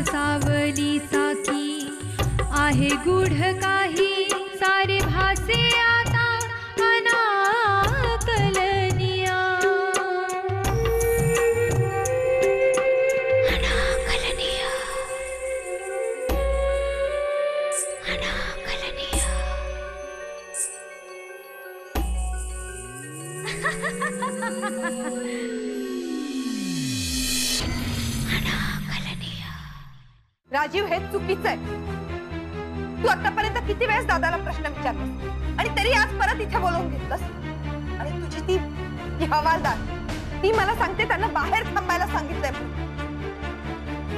सावली साकी आहे गूढ काही सारे भासे आता अनाकलनिया अनाकलनिया अनाकलनिया राजीव, हे चुकीचं आहे. तू आतापर्यंत किती वेळेस दादाला प्रश्न विचारलास आणि तरी आज परत इथे बोलवून घेतलंस. आणि तुझी ती हवालदार ती मला सांगते त्यांना बाहेर थांबायला सांगितलंय.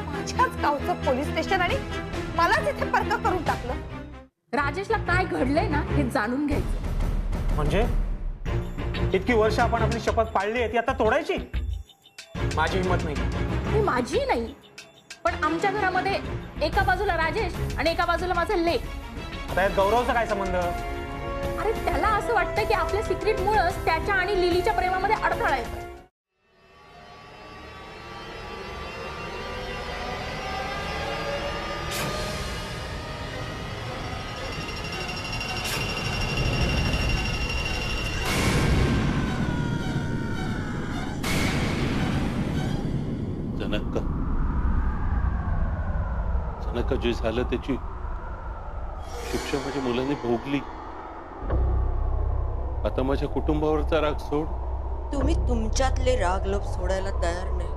माझ्याच गावचं पोलीस स्टेशन आणि मलाच इथे पर्क करून टाकलं. राजेशला काय घडलंय ना हे जाणून घ्यायचं. म्हणजे इतकी वर्ष आपण आपली शपथ पाळली आहे ती आता तोडायची? माझी हिंमत नाही. माझी नाही, पण आमच्या घरामध्ये एका बाजूला राजेश आणि एका बाजूला माझा लेक. आता यात गौरवचा काय संबंध? अरे त्याला असं वाटतं की आपल्या सिक्रेटमुळेच त्याच्या आणि लिलीच्या प्रेमामध्ये अडथळा येतो. जनक जे झालं त्याची शिक्षा माझ्या मुलांनी भोगली. आता माझ्या कुटुंबावरचा राग सोड. तुम्ही तुमच्यातले राग लोभ सोडायला तयार नाही.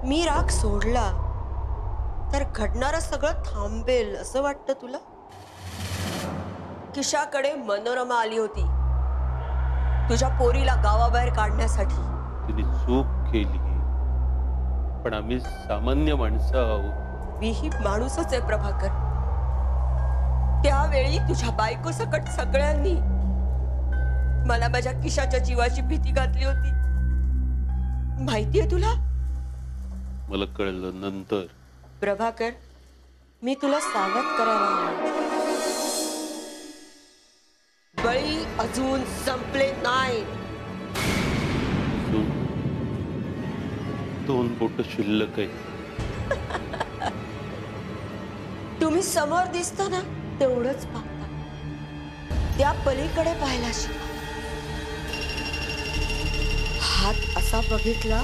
मी राग सोडला तर घडणारं सगळं थांबेल असं वाटतं तुला? किशाकडे मनोरमा आली होती तुझ्या पोरीला गावाबाहेर काढण्यासाठी. तिने चूक केली, पण आम्ही सामान्य माणसं आहोत. मीही माणूसच आहे प्रभाकर. त्यावेळी तुझ्या बायको सकट सगळ्यांनी मला माझ्या किशाच्या जीवाची भीती घातली होती. माहितीये तुला? मला कळलं नंतर. प्रभाकर, मी तुला सावध करायला आलो. बळी अजून संपले नाही. दोन बोट शिल्लक आहे. तुम्ही समोर दिसता ना तेवढंच पाहता, त्या पलीकडे पाहायला शिका. हात असा बघितला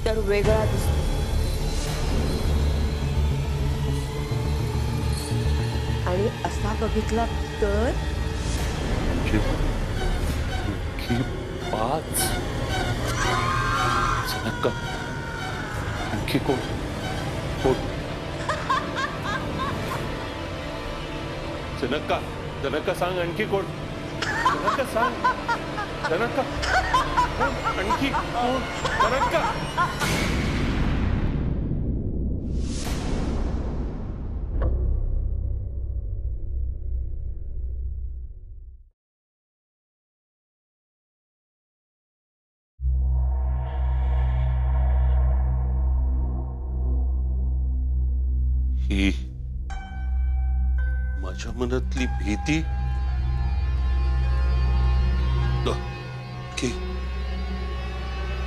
तर वेगळा दिसतो, आणि असा बघितला तर पाच. आणखी कोण? जनका, जनका सांग आणखी कोण? जनका सांग. जनका आणखी कोण? जनका. ही माझ्या मनातली भीती की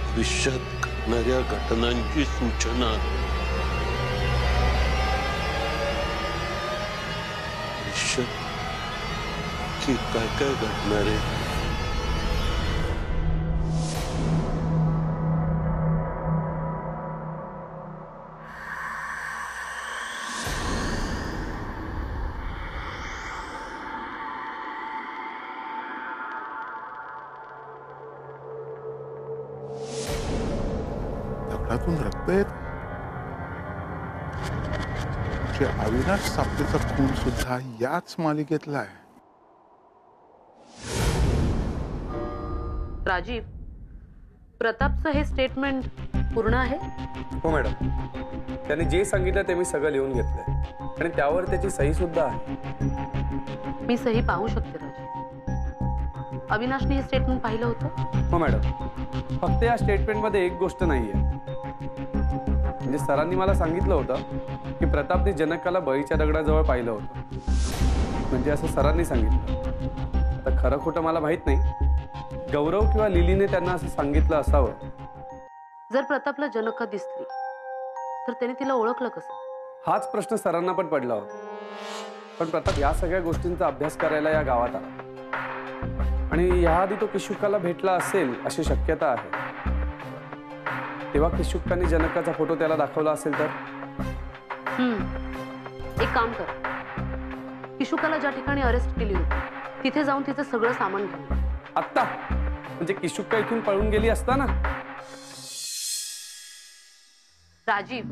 भविष्यात घडणाऱ्या घटनांची सूचना. भविष्यात की काय काय घडणार आहे? दगडातून रक्त येत. शेवटी अविनाश साप्तेचा खून सुद्धा याच मालिकेतला आहे. राजीव, प्रतापचं हे स्टेटमेंट पूर्ण आहे? हो मॅडम, त्याने जे सांगितलं ते मी सगळं लिहून घेतलंय आणि त्यावर त्याची सही सुद्धा आहे. मी सही पाहू शकते राजीव. अविनाशने हे स्टेटमेंट पाहिलं होतं? हो मॅडम, फक्त या स्टेटमेंटमध्ये एक गोष्ट नाहीये. म्हणजे सरांनी मला सांगितलं होतं की प्रतापने जनकाला बळीच्या दगडाजवळ पाहिलं होतं. म्हणजे असं सरांनी सांगितलं. आता खरं खोटं मला माहित नाही. गौरव किंवा लिलीने त्यांना असं सांगितलं असावं. जर प्रतापला जनका दिसली तर त्याने तिला ओळखलं कसं? हाच प्रश्न सरांना पण पडला होता. पण प्रताप या सगळ्या गोष्टींचा अभ्यास करायला या गावात आला आणि याआधी तो किशुकाला भेटला असेल अशी शक्यता आहे. तेव्हा किशुकाने जनकाचा फोटो त्याला दाखवला असेल तर? एक काम कर, किशुकाला ज्या ठिकाणी अरेस्ट केली होती तिथे जाऊन तिचं सगळं सामान घेऊन. आत्ता? म्हणजे किशुका इथून पळून गेली असताना? राजीव,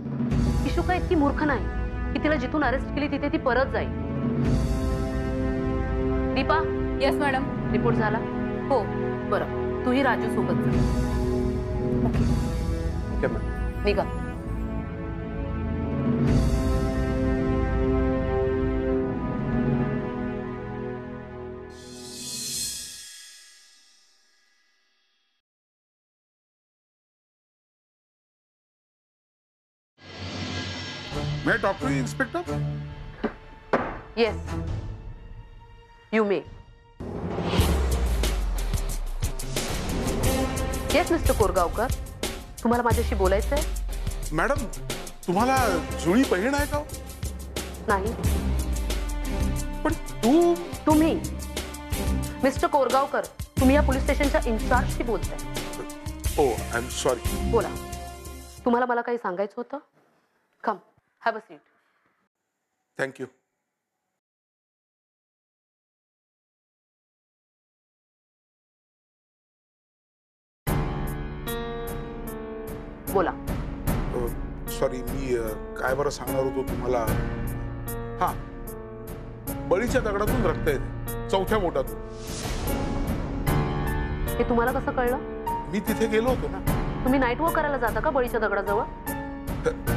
किशुका इतकी मूर्ख नाही की तिला जिथून अरेस्ट केली तिथे ती परत जाईल. दीपा. Yes madam. रिपोर्ट झाला? हो. बरं, तूही राजू सोबत जा. Okay ma'am. निघा. May I talk to you, Inspector? Yes, you may. Yes, Mr. Korgaonkar, तुम्हाला माझ्याशी बोलायचं आहे? मॅडम, तुम्हाला जुळी बहीण आहे का? नाही. पण तुम्ही मिस्टर कोरगावकर, तुम्ही या पोलीस स्टेशनच्या इन्चार्जशी बोलताय. ओ, आय एम सॉरी. बोला, तुम्हाला मला काही सांगायचं होतं? कम, हॅव अ सीट. थँक्यू. बोला. सॉरी, मी काय बरं सांगणार होतो तुम्हाला. हा, बळीच्या दगडातून रक्त येते, चौथ्या बोटातून. हे तुम्हाला कसं कळलं? मी तिथे गेलो होतो ना. तुम्ही नाईट वॉक करायला जाता का बळीच्या दगडाजवळ?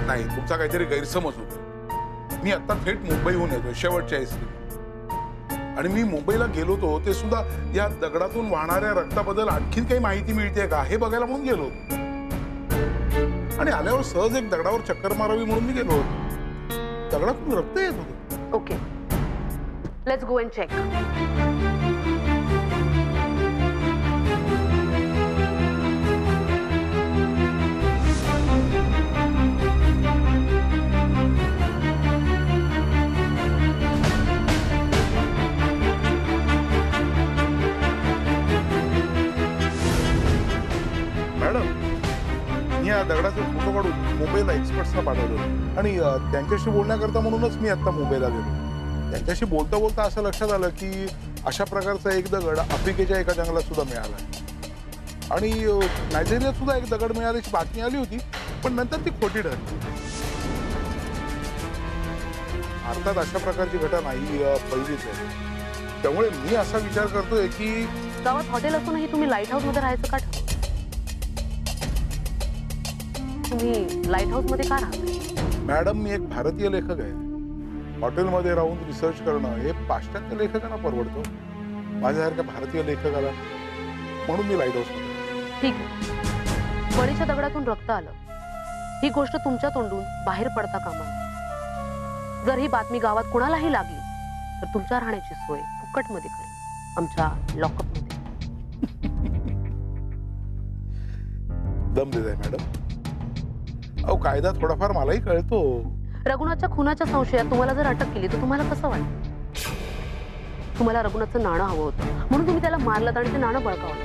नाही, तुमचा काहीतरी गैरसमज होतो. मी आता थेट मुंबईहून येतो, शेवटच्या एसटी. आणि मी मुंबईला गेलो होतो ते सुद्धा या दगडातून वाहणाऱ्या रक्ताबद्दल आणखीन काही माहिती मिळते का हे बघायला म्हणून गेलो होतो. आणि आल्यावर सहज एक दगडावर चक्कर मारावी म्हणून मी गेलो होतो. दगडातून रक्त येत होतं. Okay, let's go and check. दगडाचे फोटो काढून मुंबईला एक्सपर्ट्सना पाठवलं आणि त्यांच्याशी बोलण्याकरता म्हणूनच मी आता मुंबईला गेलो. त्यांच्याशी बोलता बोलता असं लक्षात आलं की अशा प्रकारचा एक दगड आफ्रिकेच्या एका जंगलात सुद्धा मिळाला आणि नायजेरियात सुद्धा एक दगड मिळाल्याची बातमी आली होती, पण नंतर ती खोटी ठरली. अर्थात अशा प्रकारची घटना ही पहिलीच आहे. त्यामुळे मी असा विचार करतोय की गावात हॉटेल असूनही तुम्ही लाईट हाऊस मध्ये राहायचं का ठरवलं? तुम्ही लाईट हाऊस मध्ये का राहता? मॅडम, मी एक भारतीय लेखक आहे. हॉटेलमध्ये राहून रिसर्च करणं हे पाश्चात्य लेखकांना परवडतं. माझ्यासारख्या भारतीय लेखकाला म्हणून मी लाईट हाऊस मध्ये. ठीक आहे, बळीच्या दगडातून रक्त आलं ही गोष्ट तुमच्या तोंडून बाहेर पडता कामा नये. जर ही बातमी गावात कोणालाही लागली तर तुमच्या राहण्याची सोय फुकट मध्ये करेल, आमच्या लॉकअप मध्ये. दम देताय मॅडम? अहो, कायदा थोडाफार मलाही कळतो. रघुनाथच्या खुनाच्या संशयात तुम्हाला जर अटक केली तर तुम्हाला कसं वाटतं? तुम्हाला रघुनाथचं नाणं हवं होतं म्हणून तुम्ही त्याला मारलं आणि ते नाणं बळकावलं.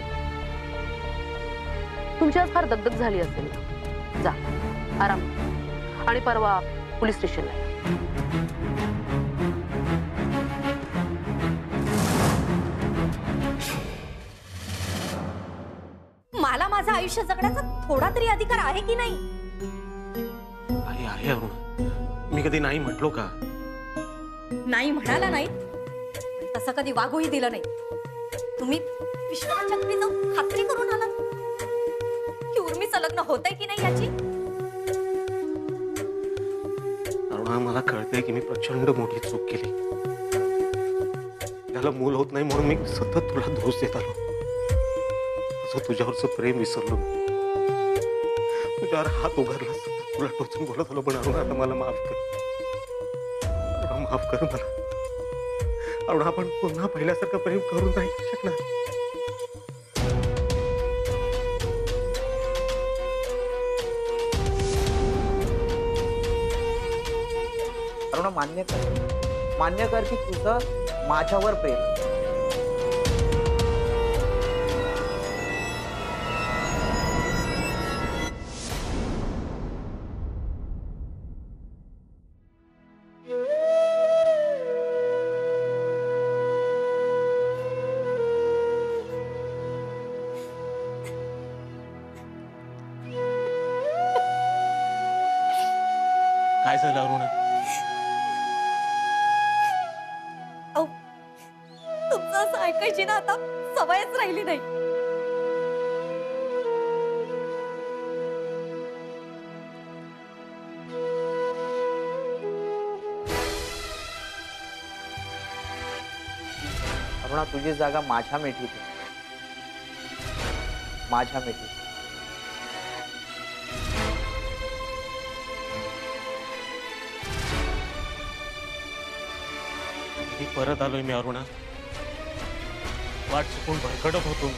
तुमची आज फार दगदग झाली असेल. जा आराम आणि परवा पोलीस स्टेशनला या. मला माझं आयुष्य जगण्याचा थोडा तरी अधिकार आहे की नाही? आहे अरुण, मी कधी नाही म्हटलो का? नाही म्हणाला नाही, तसं कधी वागूही दिलं नाही. तुम्ही विश्वाच्या घरी जाऊन खात्री करून आलात की उर्मीचं लग्न होतंय की नाही याची. अरुणा, मला कळतंय की मी प्रचंड मोठी चूक केली. त्याला मूल होत नाही म्हणून मी सतत तुला दोष देत आलो. असं तुझ्यावरचं प्रेम विसरलो मी. तुझ्यावर हात उघडला, तुला टोचून बोलत आलो. पण अरुणा, आता मला माफ कर. अरुणा, माफ कर मला. अरुणा, आपण पुन्हा पहिल्यासारखं प्रेम करून नाही शकणार. अरुणा, मान्य कर की तुझं माझ्यावर प्रेम. काय झालं अरुणा? तुमचं असं ऐकायची ना आता सवयच राहिली नाही. अरुणा, तुझी जागा माझ्या मिठीत आहे. माझ्या मिठीत. परत आलोय मी अरुणा. वाट चुकून भरकटत होतो.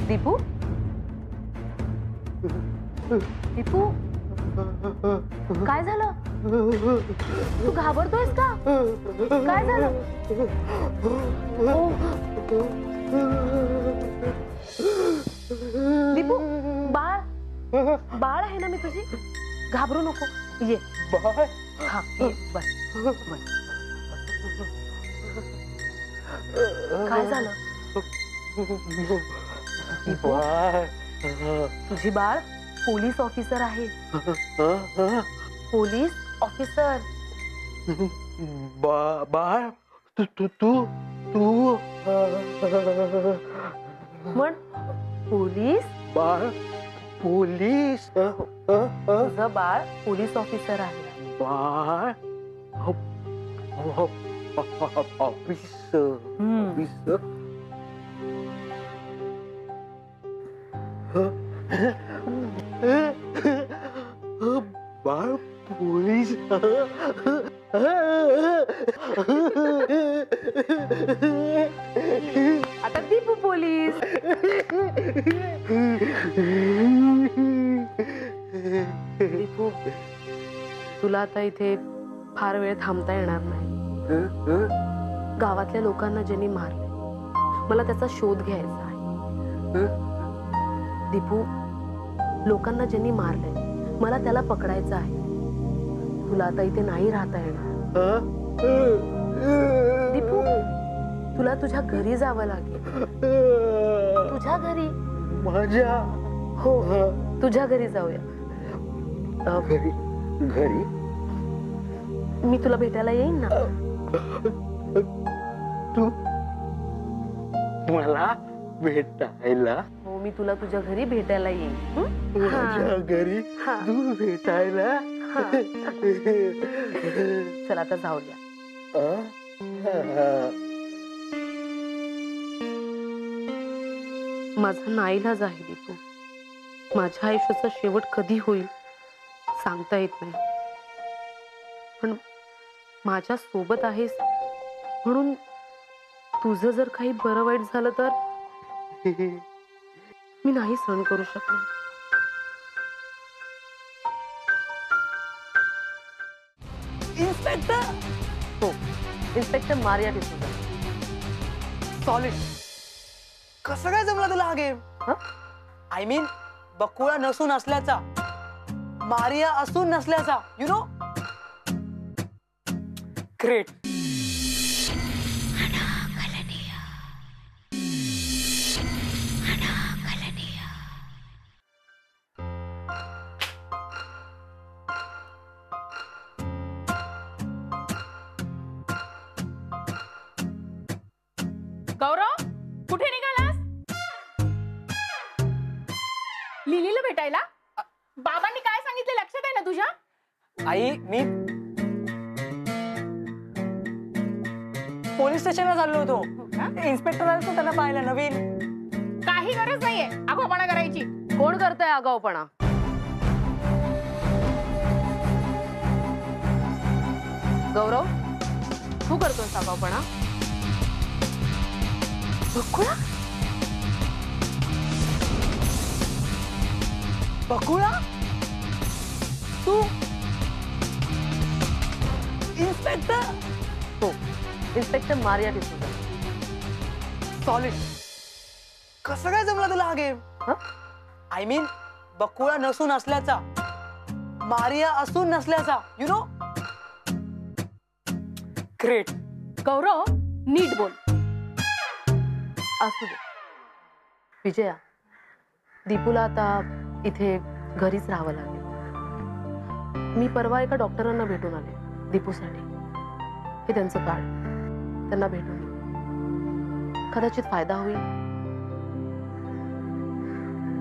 दीपू, दीपू, काय झालं? तू घाबरतोयस का? काय झालं? दीपू, बाळ बाळ आहे ना मी तुझी. घाबरू नको. ये बाळ. हा, ये बस बस. काय झालं? दीपू, तुझी बाळ पोलीस ऑफिसर आहे. Police officer. बाळ, तू म्हण पोलीस. बाळ पोलीस. तुझं बाळ पोलीस ऑफिसर आहे. बाळ ऑफिसर. बाळ पोलीस. आता दीपू पोलीस. दीपू, तुला आता इथे फार वेळ थांबता येणार नाही. गावातल्या लोकांना ज्यांनी मारले, मला त्याचा शोध घ्यायचा आहे. दीपू, लोकांना ज्यांनी मारलंय मला त्याला पकडायचं आहे. तुला आता इथे नाही राहता येणार. दीपू, तुला तुझ्या घरी जावं लागेल. तुझ्या घरी. माझ्या. हो, तुझ्या घरी जाऊया. घरी मी तुला भेटायला येईन ना. तू मला भेटायला? हो, मी तुला तुझ्या घरी भेटायला येईन. माझ्या घरी तू भेटायला? चल आता जाऊया. माझा नाईलाज आहे दीपू. माझ्या आयुष्याचा शेवट कधी होईल सांगता येत नाही. पण माझ्या सोबत आहेस म्हणून तुझं जर काही बरं वाईट झालं तर मी नाही सहन करू शकणार. इन्स्पेक्टर. हो, इन्स्पेक्टर मारिया डिसूजा. सॉलिड. कसं काय जमला तुला हा गेम? आय मीन, बकुळा नसून असल्याचा, मारिया असून नसल्याचा, यु नो. ग्रेट. गौरव कुठे निघालास? लिलीला भेटायला? बाबांनी काय सांगितलं लक्षात आहे ना तुझ्या? आई मी पोलीस स्टेशनला चाललो होतो. इन्स्पेक्टर आले त्यांना पाहिलं. नवीन काही गरज नाहीये आगाऊपणा करायची. कोण करतंय आगाऊपणा? गौरव तू करतोय आगाऊपणा? बकुळा? बकुळा तू इन्स्पेक्टर? हो, इन्स्पेक्टर मारिया डिसूजा. सॉलिड. कसं काय जमला तुला हा गेम? आय मीन बकुळा नसून असल्याचा, मारिया असून नसल्याचा, यु नो. ग्रेट. गौरव नीट बोल. असू दे विजया, दीपूला आता इथे घरीच राहावं लागेल. मी परवा एका डॉक्टरांना भेटून आले दीपूसाठी. हे त्यांचं कार्ड, त्यांना भेटून कदाचित फायदा होईल.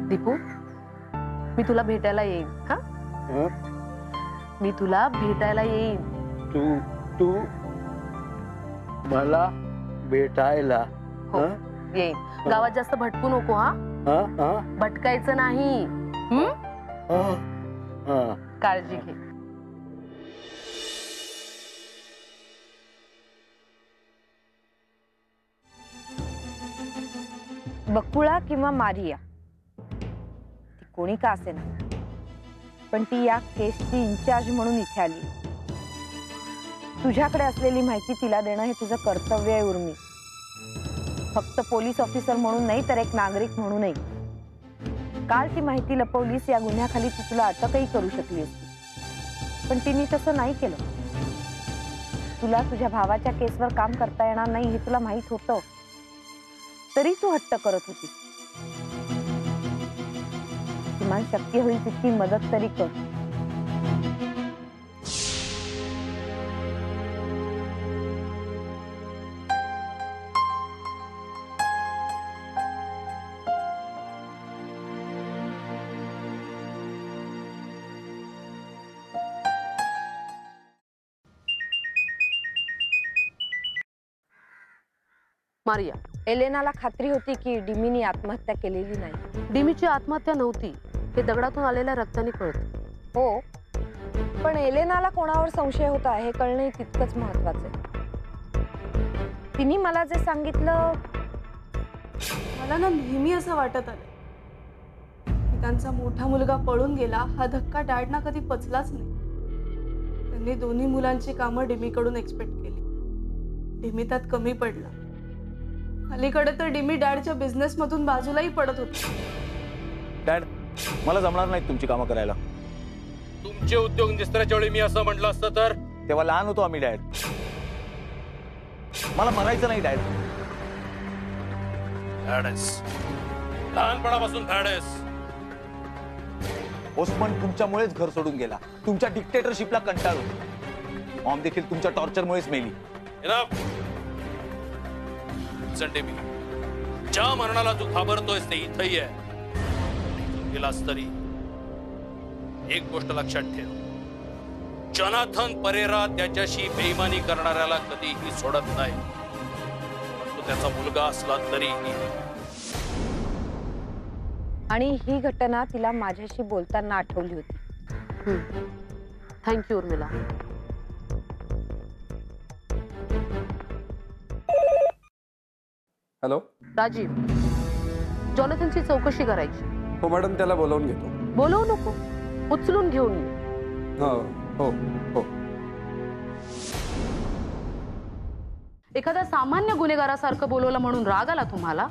दीपू मी तुला भेटायला येईन. हा, मी तुला भेटायला येईन. तू मला भेटायला? हो येईन. गावात जास्त भटकू नको. हा, भटकायचं नाही. काळजी घे. बकुळा किंवा मारिया ती कोणी का असेना, पण ती या केसची इन्चार्ज म्हणून इथे आली. तुझ्याकडे असलेली माहिती तिला देणं हे तुझं कर्तव्य आहे उर्मी. फक्त पोलीस ऑफिसर म्हणून नाही तर एक नागरिक म्हणूनही. काल ती माहिती लपवलीस या गुन्ह्याखाली ती तुला अटकही करू शकली असती, पण तिने तसं नाही केलं. तुला तुझ्या भावाच्या केसवर काम करता येणार नाही हे तुला माहित होतं, तरी तू हट्ट करत होतीस. किमान शक्य होईल तितकी मदत तरी कर. मारिया, एलेनाला खात्री होती की डिमीनी आत्महत्या केलेली नाही. डिमीची आत्महत्या नव्हती हे दगडातून आलेल्या रक्ताने कळत. हो, पण एलेनाला कोणावर संशय होता हे कळणे तितकंच महत्वाचं आहे. तिने मला जे सांगितलं, मला ना नेहमी असं वाटत आलं की त्यांचा मोठा मुलगा पळून गेला हा धक्का डॅडना कधी पचलाच नाही. त्यांनी दोन्ही मुलांची कामं डिमीकडून एक्सपेक्ट केली. डिमी त्यात कमी पडला. अलीकडे तर डिमी डॅडच्या बिझनेस मधून बाजूलाही पडत होती. डॅड, मला जमणार नाही तुमची कामं करायला. तुमचे उद्योग निसर्गाच्या वेळी मी असं म्हटलं असतं तर? तेव्हा लहान होतो आम्ही डॅड. मला मरायचं नाही डॅड. लहानपणापासून फॅडस. ओस्मान तुमच्यामुळेच घर सोडून गेला. तुमच्या डिक्टेटरशिपला कंटाळून. मॉम देखील तुमच्या टॉर्चरमुळेच मेली. मी ज्या मरणाला तू घाबरतोयस ते इथंही आहे. गेलास तरी एक गोष्ट लक्षात ठेव, जोनाथन परेरा त्याच्याशी बेईमानी करणाऱ्याला कधीही सोडत नाही. तो त्याचा मुलगा असला तरीही. आणि ही घटना तिला माझ्याशी बोलताना आठवली होती. थँक्यू उर्मिला. हॅलो राजीव, जॉनथनची चौकशी करायची. हो मॅडम, त्याला बोलावून घेतो. बोलवू नको, उचलून घेऊन ये. हो हो हो. एखाद्या सामान्य गुन्हेगारासारखं बोलवलं म्हणून राग आला तुम्हाला?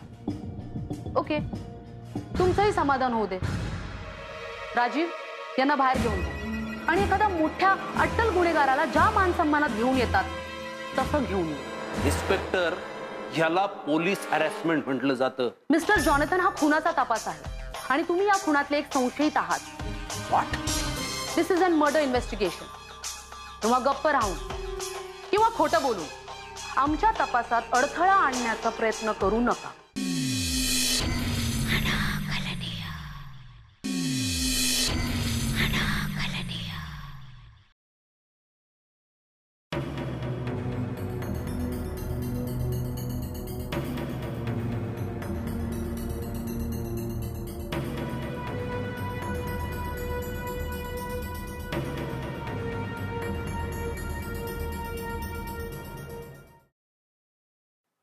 ओके, तुमचंही समाधान होऊ दे. राजीव, यांना बाहेर घेऊन जा आणि एखाद्या मोठ्या अट्टल गुन्हेगाराला ज्या मान सन्मानात घेऊन येतात तसं घेऊन ये. इन्स्पेक्टर, ह्याला पोलीस हॅरॅसमेंट म्हटलं जातं. मिस्टर जॉनथन, हा खुनाचा तपास आहे आणि तुम्ही या खुनातले एक संशयित आहात. What? This is an murder investigation. तेव्हा गप्प राहून किंवा खोटं बोलून आमच्या तपासात अडथळा आणण्याचा प्रयत्न करू नका.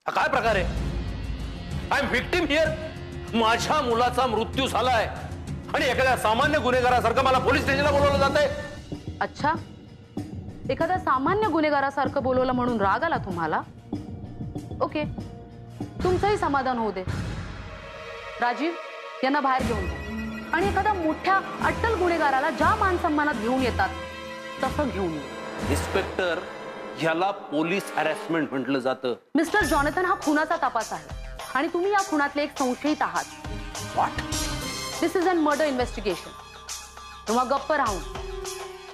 काय प्रकार आहे? I am victim here. माझ्या मुलाचा मृत्यू झालाय आणि एखाद्या सामान्य गुन्हेगारासारखं मला पोलीस स्टेशनला बोलवलं जातंय. अच्छा, एखाद्या सामान्य गुन्हेगारासारखं बोलवलं म्हणून राग आला तुम्हाला? ओके, तुमचंही समाधान होऊ दे. राजीव, यांना बाहेर घेऊन जा आणि एखाद्या मोठ्या अट्टल गुन्हेगाराला ज्या मान सन्मानात घेऊन येतात तसं घेऊन ये. इन्स्पेक्टर, ह्याला पोलीस हॅरॅसमेंट म्हटलं जातं. मिस्टर जॉनथन, हा खुनाचा तपास आहे आणि तुम्ही या खुनातले एक संशयित आहात. What? This is an murder investigation. तेव्हा गप्प राहून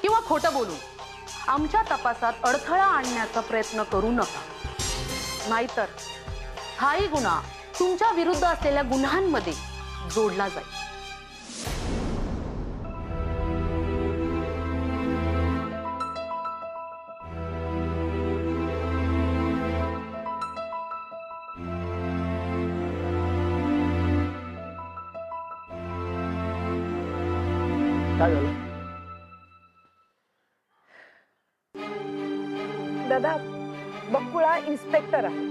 किंवा खोटं बोलून आमच्या तपासात अडथळा आणण्याचा प्रयत्न करू नका. नाहीतर हाही गुन्हा तुमच्या विरुद्ध असलेल्या गुन्ह्यांमध्ये जोडला जाईल. काय झालं? दादा, बकुळा इन्स्पेक्टर आहे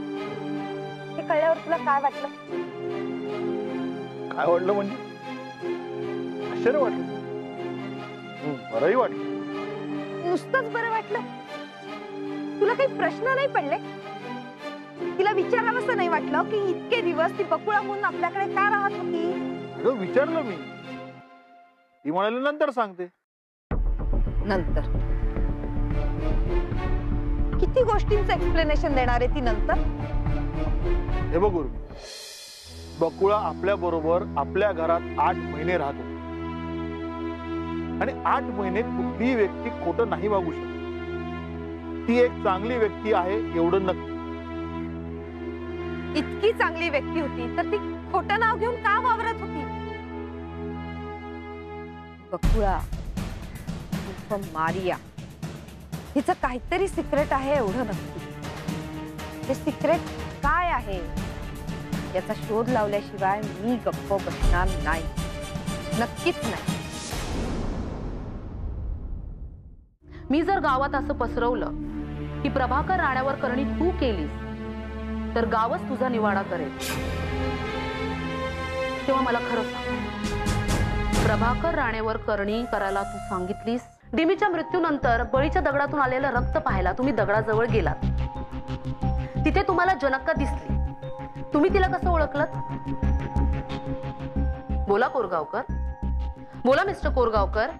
हे कळल्यावर तुला काय वाटलं? काय वाटलं म्हणजे? आश्चर्य वाटलं, बरंही वाटलं. नुसतंच बरं वाटलं? तुला काही प्रश्न नाही पडले? तिला विचारावंसं नाही वाटलं की इतके दिवस ती बकुळा म्हणून आपल्याकडे का राहत होती? अगं विचारलं मी, ती म्हणाली नंतर सांगते. नंतर किती गोष्टींचं एक्सप्लेनेशन देणार आहे ती नंतर? हे बघ उर्मी, बकुळा आपल्या बरोबर आपल्या घरात 8 महिने राहतो आणि 8 महिने कुठलीही व्यक्ती खोटं नाही वागू शकत. ती एक चांगली व्यक्ती आहे एवढं नक्की. इतकी चांगली व्यक्ती होती तर ती खोटं नाव घेऊन का वावरत होती? बकुळा मारिया, हिचं काहीतरी सिक्रेट आहे एवढं नक्की. हे सिक्रेट काय आहे याचा शोध लावल्याशिवाय मी गप्प बसणार नाही. नक्कीच नाही. मी जर गावात असं पसरवलं की प्रभाकर राण्यावर करणी तू केलीस तर गावच तुझा निवाडा करेल, तेव्हा मला खरं सांग, प्रभाकर राणेवर करणी करायला तू सांगितलीस? डिमीच्या मृत्यूनंतर बळीच्या दगडातून आलेलं रक्त पाहायला तुम्ही दगडाजवळ गेलात. तिथे तुम्हाला जनक्का दिसली. तुम्ही तिला कसं ओळखलत? बोला कोरगावकर, बोला मिस्टर कोरगावकर.